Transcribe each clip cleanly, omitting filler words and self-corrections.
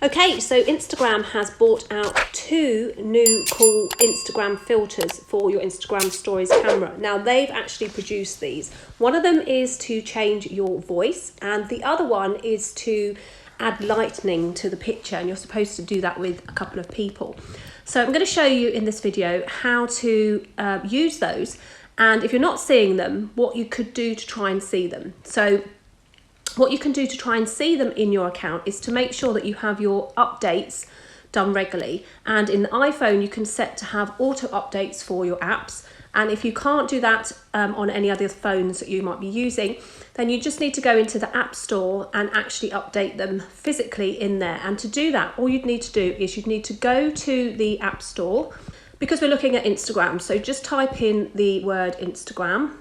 Okay, so Instagram has brought out 2 new cool Instagram filters for your Instagram stories camera. Now they've actually produced these. One of them is to change your voice and the other one is to add lightning to the picture, and you're supposed to do that with a couple of people. So I'm going to show you in this video how to use those, and if you're not seeing them, what you could do to try and see them. So what you can do to try and see them in your account is to make sure that you have your updates done regularly. And in the iPhone, you can set to have auto updates for your apps. And if you can't do that on any other phones that you might be using, then you just need to go into the App Store and actually update them physically in there. And to do that, all you'd need to do is you'd need to go to the App Store, because we're looking at Instagram. So just type in the word Instagram.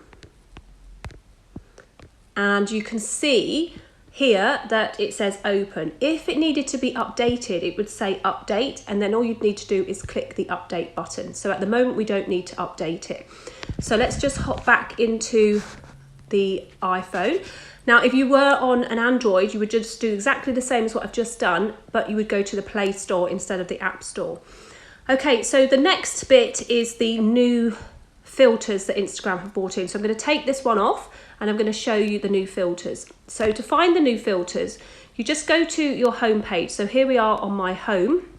And you can see here that it says open. If it needed to be updated, it would say update, and then all you'd need to do is click the update button. So at the moment we don't need to update it. So let's just hop back into the iPhone. Now if you were on an Android, you would just do exactly the same as what I've just done, but you would go to the Play Store instead of the App Store. Okay, so the next bit is the new filters that Instagram have brought in. So I'm going to take this one off and I'm going to show you the new filters. So to find the new filters, you just go to your home page. So here we are on my home,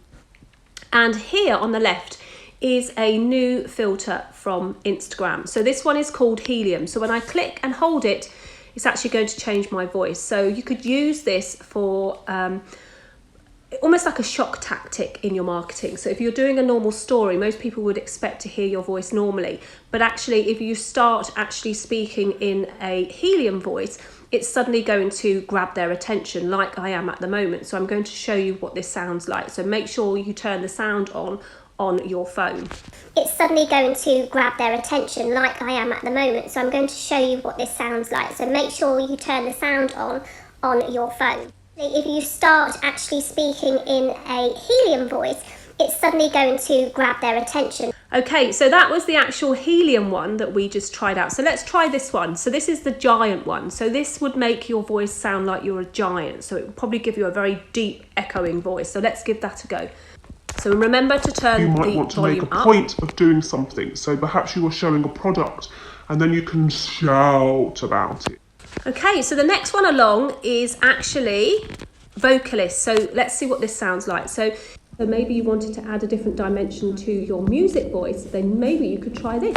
and here on the left is a new filter from Instagram. So this one is called Helium. So when I click and hold it, it's actually going to change my voice. So you could use this for almost like a shock tactic in your marketing. So if you're doing a normal story, most people would expect to hear your voice normally, but actually if you start actually speaking in a helium voice, it's suddenly going to grab their attention like I am at the moment. So I'm going to show you what this sounds like. So make sure you turn the sound on your phone. It's suddenly going to grab their attention like I am at the moment. So I'm going to show you what this sounds like. So make sure you turn the sound on your phone. If you start actually speaking in a helium voice, it's suddenly going to grab their attention. Okay, so that was the actual helium one that we just tried out. So let's try this one. So this is the giant one. So this would make your voice sound like you're a giant. So it would probably give you a very deep echoing voice. So let's give that a go. So remember to turn the volume up. You might want to make a point of doing something. So perhaps you are showing a product and then you can shout about it. Okay, so the next one along is actually vocalist. So let's see what this sounds like. So maybe you wanted to add a different dimension to your music voice, then maybe you could try this.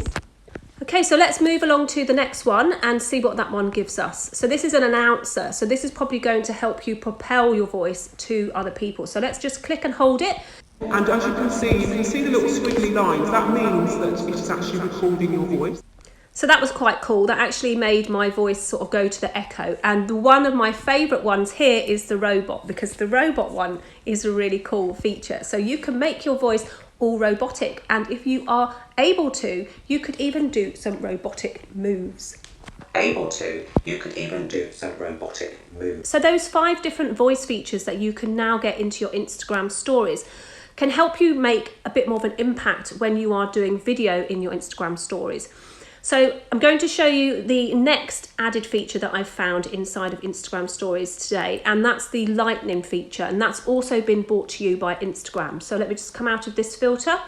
Okay, so let's move along to the next one and see what that one gives us. So this is an announcer. So this is probably going to help you propel your voice to other people. So let's just click and hold it. And as you can see the little squiggly lines. That means that it is actually recording your voice. So that was quite cool. That actually made my voice sort of go to the echo. And one of my favourite ones here is the robot, because the robot one is a really cool feature. So you can make your voice all robotic. And if you are able to, you could even do some robotic moves. So those 5 different voice features that you can now get into your Instagram stories can help you make a bit more of an impact when you are doing video in your Instagram stories. So I'm going to show you the next added feature that I've found inside of Instagram stories today, and that's the lightning feature, and that's also been brought to you by Instagram. So let me just come out of this filter,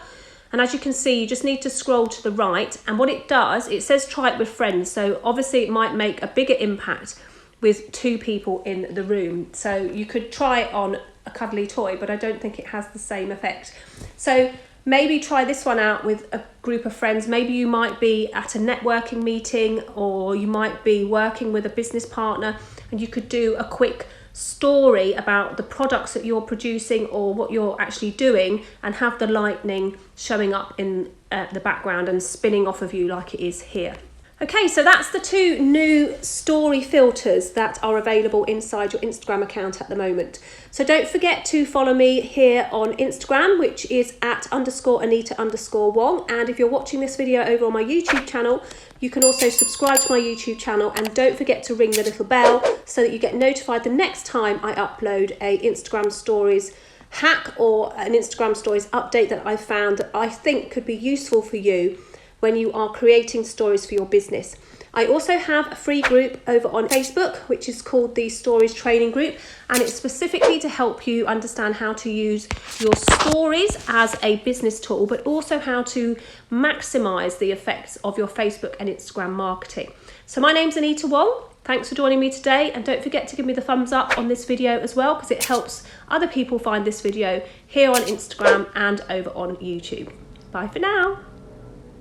and as you can see, you just need to scroll to the right, and what it does, it says try it with friends. So obviously it might make a bigger impact with 2 people in the room. So you could try it on a cuddly toy, but I don't think it has the same effect. So maybe try this one out with a group of friends. Maybe you might be at a networking meeting, or you might be working with a business partner, and you could do a quick story about the products that you're producing or what you're actually doing, and have the lightning showing up in the background and spinning off of you like it is here. Okay, so that's the 2 new story filters that are available inside your Instagram account at the moment. So don't forget to follow me here on Instagram, which is @_Anita_Wong. And if you're watching this video over on my YouTube channel, you can also subscribe to my YouTube channel, and don't forget to ring the little bell so that you get notified the next time I upload a Instagram stories hack or an Instagram stories update that I found that I think could be useful for you when you are creating stories for your business. I also have a free group over on Facebook, which is called the Stories Training Group, and it's specifically to help you understand how to use your stories as a business tool, but also how to maximize the effects of your Facebook and Instagram marketing. So my name's Anita Wong. Thanks for joining me today, and don't forget to give me the thumbs up on this video as well, because it helps other people find this video here on Instagram and over on YouTube. Bye for now.